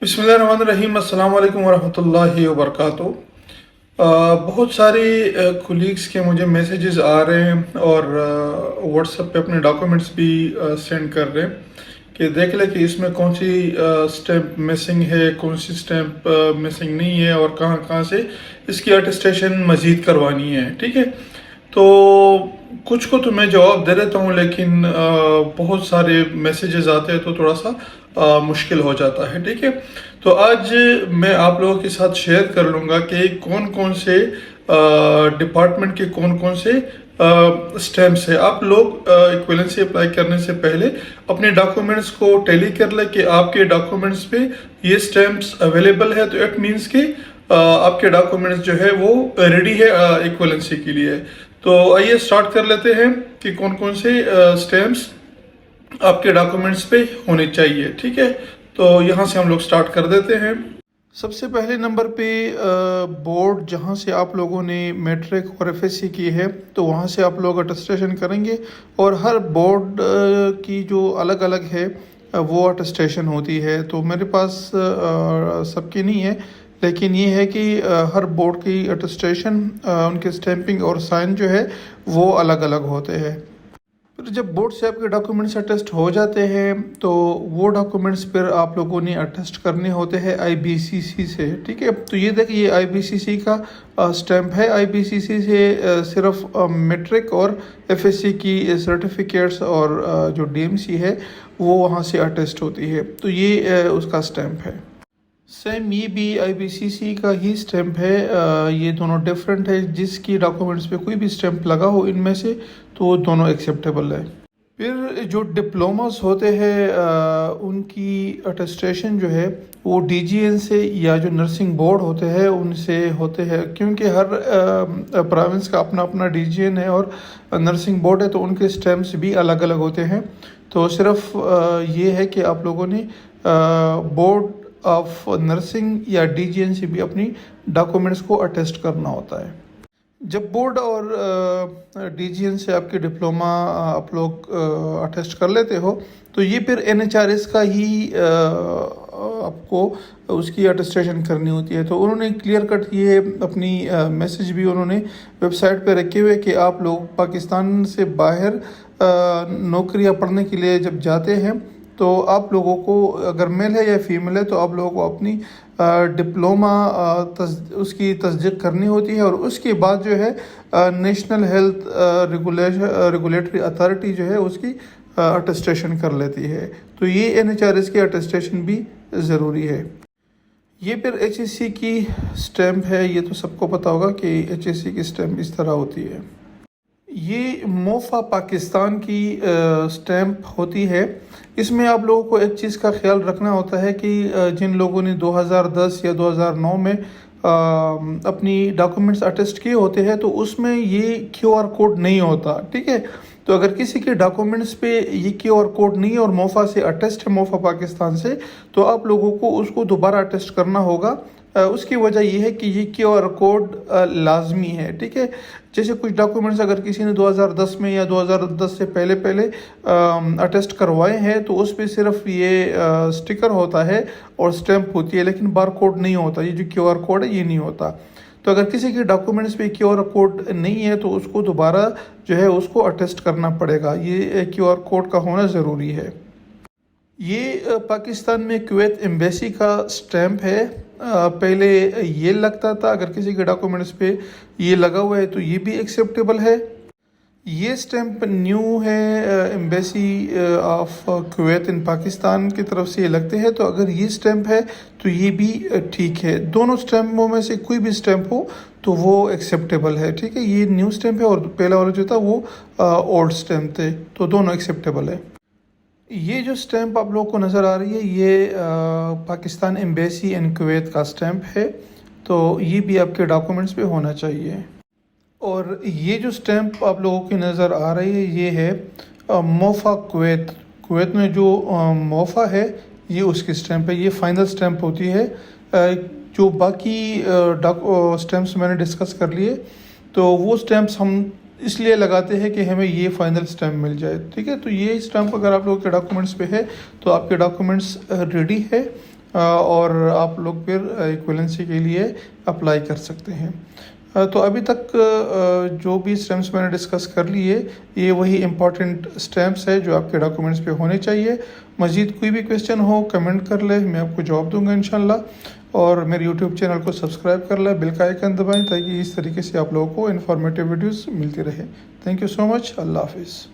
بسم اللہ الرحمن الرحیم، السلام علیکم ورحمۃ اللہ وبرکاتہ۔ بہت ساری کولیگس کے مجھے میسیجز آ رہے ہیں اور واٹس ایپ پہ اپنے ڈاکومنٹس بھی سینڈ کر رہے ہیں کہ دیکھ لیں کہ اس میں کون سی سٹیمپ مسنگ ہے، کون سی سٹیمپ مسنگ نہیں ہے اور کہاں کہاں سے اس کی اٹیسٹیشن مزید کروانی ہے۔ ٹھیک ہے، تو کچھ کو تو میں جواب دے دیتا ہوں، لیکن بہت سارے میسیجز آتے ہیں تو تھوڑا سا مشکل ہو جاتا ہے۔ ٹھیک ہے، تو آج میں آپ لوگوں کے ساتھ شیئر کر لوں گا کہ کون کون سے ڈپارٹمنٹ کے کون کون سے سٹیمپس ہے۔ آپ لوگ ایکویلنسی اپلائی کرنے سے پہلے اپنے ڈاکومنٹس کو ٹیلی کر لیں کہ آپ کے ڈاکومنٹس پہ یہ سٹیمپس اویلیبل ہے، تو اٹ مینس کہ آپ کے ڈاکومنٹس جو ہے وہ ریڈی ہے ایکویلنسی کے لیے۔ تو آئیے سٹارٹ کر لیتے ہیں کہ کون کون سے سٹیمپس آپ کے ڈاکومنٹس پہ ہونے چاہیے۔ ٹھیک ہے، تو یہاں سے ہم لوگ سٹارٹ کر دیتے ہیں۔ سب سے پہلے نمبر پہ بورڈ جہاں سے آپ لوگوں نے میٹرک اور ایف ایس سی کی ہے، تو وہاں سے آپ لوگ اٹیسٹیشن کریں گے، اور ہر بورڈ کی جو الگ الگ ہے وہ اٹیسٹیشن ہوتی ہے۔ تو میرے پاس سب کی نہیں ہے، لیکن یہ ہے کہ ہر بورڈ کی اٹیسٹیشن، ان کے سٹیمپنگ اور سائن جو ہے وہ الگ الگ ہوتے ہیں۔ پھر جب بورڈ سے آپ کے ڈاکومنٹس اٹیسٹ ہو جاتے ہیں تو وہ ڈاکومنٹس پھر آپ لوگوں نے اٹیسٹ کرنے ہوتے ہیں آئی بی سی سی سے۔ ٹھیک ہے، تو یہ دیکھیں، یہ آئی بی سی سی کا سٹیمپ ہے۔ آئی بی سی سی سے صرف میٹرک اور ایف ایس سی کی سرٹیفکیٹس اور جو ڈی ایم سی ہے وہ وہاں سے اٹیسٹ ہوتی ہے، تو یہ اس کا سٹیمپ ہے۔ سیم یہ بھی آئی بی سی سی کا ہی سٹیمپ ہے، یہ دونوں ڈیفرنٹ ہے۔ جس کی ڈاکومنٹس پہ کوئی بھی سٹیمپ لگا ہو ان میں سے تو وہ دونوں ایکسیپٹیبل ہے۔ پھر جو ڈپلوماز ہوتے ہیں ان کی اٹیسٹیشن جو ہے وہ ڈی جی این سے یا جو نرسنگ بورڈ ہوتے ہیں ان سے ہوتے ہیں، کیونکہ ہر پروونس کا اپنا اپنا ڈی جی این ہے اور نرسنگ بورڈ ہے، تو ان کے سٹیمپس بھی الگ الگ ہوتے ہیں۔ تو صرف یہ ہے کہ آپ لوگوں نے بورڈ آف نرسنگ یا ڈی جی این سے بھی اپنی ڈاکومنٹس کو اٹیسٹ کرنا ہوتا ہے۔ جب بورڈ اور ڈی جی این سے آپ کی ڈپلوما آپ لوگ اٹیسٹ کر لیتے ہو، تو یہ پھر این ایچ آر ایس کا ہی آپ کو اس کی اٹیسٹیشن کرنی ہوتی ہے۔ تو انہوں نے کلیئر کٹ یہ اپنی میسیج بھی انہوں نے ویب سائٹ پہ رکھے ہوئے کہ آپ لوگ پاکستان سے باہر نوکریاں پڑھنے کے لیے جب جاتے ہیں تو آپ لوگوں کو، اگر میل ہے یا فیمیل ہے، تو آپ لوگوں کو اپنی ڈپلوما اس کی تصدیق کرنی ہوتی ہے، اور اس کے بعد جو ہے نیشنل ہیلتھ ریگولیٹری اتھارٹی جو ہے اس کی اٹیسٹیشن کر لیتی ہے۔ تو یہ این ایچ آر ایس کی اٹیسٹیشن بھی ضروری ہے۔ یہ پھر ایچ ایس سی کی سٹیمپ ہے، یہ تو سب کو پتہ ہوگا کہ ایچ ایس سی کی سٹیمپ اس طرح ہوتی ہے۔ یہ موفا پاکستان کی سٹیمپ ہوتی ہے۔ اس میں آپ لوگوں کو ایک چیز کا خیال رکھنا ہوتا ہے کہ جن لوگوں نے 2010 یا 2009 میں اپنی ڈاکومنٹس اٹیسٹ کیے ہوتے ہیں تو اس میں یہ کیو آر کوڈ نہیں ہوتا۔ ٹھیک ہے، تو اگر کسی کے ڈاکومنٹس پہ یہ کیو آر کوڈ نہیں ہے اور موفا سے اٹیسٹ ہے، موفا پاکستان سے، تو آپ لوگوں کو اس کو دوبارہ اٹیسٹ کرنا ہوگا۔ اس کی وجہ یہ ہے کہ یہ کیو آر کوڈ لازمی ہے۔ ٹھیک ہے، جیسے کچھ ڈاکومنٹس اگر کسی نے 2010 میں یا 2010 سے پہلے اٹیسٹ کروائے ہیں تو اس پہ صرف یہ سٹیکر ہوتا ہے اور سٹیمپ ہوتی ہے، لیکن بار کوڈ نہیں ہوتا۔ یہ جو کیو آر کوڈ ہے یہ نہیں ہوتا۔ تو اگر کسی کے ڈاکومنٹس پہ کیو آر کوڈ نہیں ہے تو اس کو دوبارہ جو ہے اس کو اٹیسٹ کرنا پڑے گا۔ یہ کیو آر کوڈ کا ہونا ضروری ہے۔ یہ پاکستان میں کویت ایمبیسی کا سٹیمپ ہے۔ پہلے یہ لگتا تھا، اگر کسی کے ڈاکومنٹس پہ یہ لگا ہوا ہے تو یہ بھی ایکسیپٹیبل ہے۔ یہ سٹیمپ نیو ہے، ایمبیسی آف کویت ان پاکستان کی طرف سے یہ لگتے ہیں، تو اگر یہ سٹیمپ ہے تو یہ بھی ٹھیک ہے۔ دونوں سٹیمپوں میں سے کوئی بھی سٹیمپ ہو تو وہ ایکسیپٹیبل ہے۔ ٹھیک ہے، یہ نیو سٹیمپ ہے اور پہلا والا جو تھا وہ اولڈ سٹیمپ تھے، تو دونوں ایکسیپٹیبل ہے۔ یہ جو سٹیمپ آپ لوگوں کو نظر آ رہی ہے یہ پاکستان ایمبیسی ان کویت کا سٹیمپ ہے، تو یہ بھی آپ کے ڈاکومنٹس پہ ہونا چاہیے۔ اور یہ جو سٹیمپ آپ لوگوں کی نظر آ رہی ہے یہ ہے موفا کویت۔ کویت میں جو موفا ہے یہ اس کی سٹیمپ ہے، یہ فائنل سٹیمپ ہوتی ہے۔ جو باقی سٹیمپس میں نے ڈسکس کر لیے، تو وہ سٹیمپس ہم اس لیے لگاتے ہیں کہ ہمیں یہ فائنل سٹیمپ مل جائے۔ ٹھیک ہے، تو یہ سٹیمپ اگر آپ لوگوں کے ڈاکومنٹس پہ ہے تو آپ کے ڈاکومنٹس ریڈی ہے، اور آپ لوگ پھر ایکویلنسی کے لیے اپلائی کر سکتے ہیں۔ تو ابھی تک جو بھی اسٹیمپس میں نے ڈسکس کر لیے، یہ وہی امپورٹنٹ اسٹیمپس ہے جو آپ کے ڈاکومنٹس پہ ہونے چاہیے۔ مزید کوئی بھی کویسچن ہو کمنٹ کر لیں، میں آپ کو جواب دوں گا انشاءاللہ۔ اور میرے یوٹیوب چینل کو سبسکرائب کر لیں، بیل کا آئیکن دبائیں تاکہ اس طریقے سے آپ لوگوں کو انفارمیٹیو ویڈیوز ملتی رہے۔ تھینک یو سو مچ، اللہ حافظ۔